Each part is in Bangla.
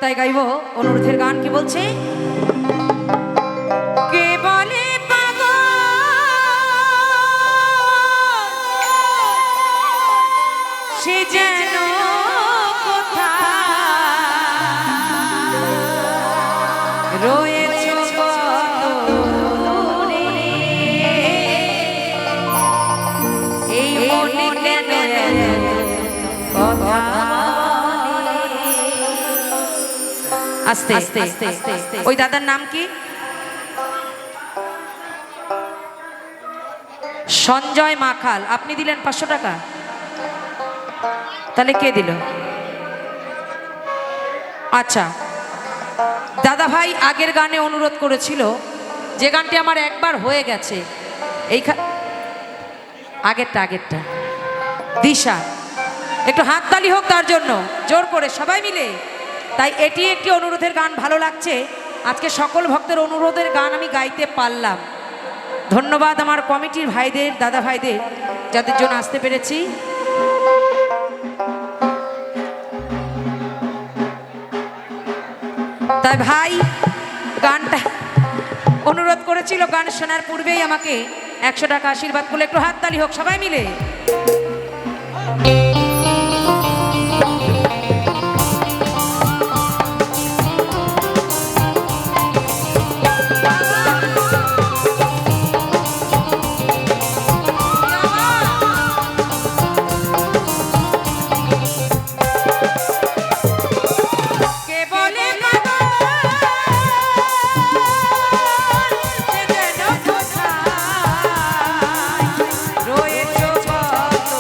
তাই গাইব অনুরোধের গান। কি বলছে? কে বলে পাগল সে যেন কোথায় রয়েছে কত দূরে, এই মনে কেন কথা। আস্তে আস্তে ওই দাদার নাম কি? সঞ্জয় মাখাল। আপনি দিলেন 500 টাকা, তাহলে কে দিল? আচ্ছা, দাদা ভাই আগের গানে অনুরোধ করেছিল, যে গানটি আমার একবার হয়ে গেছে, আগেরটা দিশা। একটু হাততালি হোক তার জন্য, জোর করে সবাই মিলে। তাই এটি একটি অনুরোধের গান, ভালো লাগছে। আজকে সকল ভক্তের অনুরোধের গান আমি গাইতে পারলাম। ধন্যবাদ আমার কমিটির ভাইদের, দাদা ভাইদের, যাদের জন্য আসতে পেরেছি। তাই ভাই গানটা অনুরোধ করেছিল, গান শোনার পূর্বেই আমাকে 100 টাকা আশীর্বাদ করলে। একটু হাততালি হোক সবাই মিলে। রয়েছে কত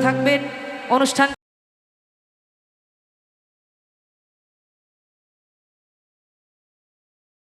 থাকবেন অনুষ্ঠান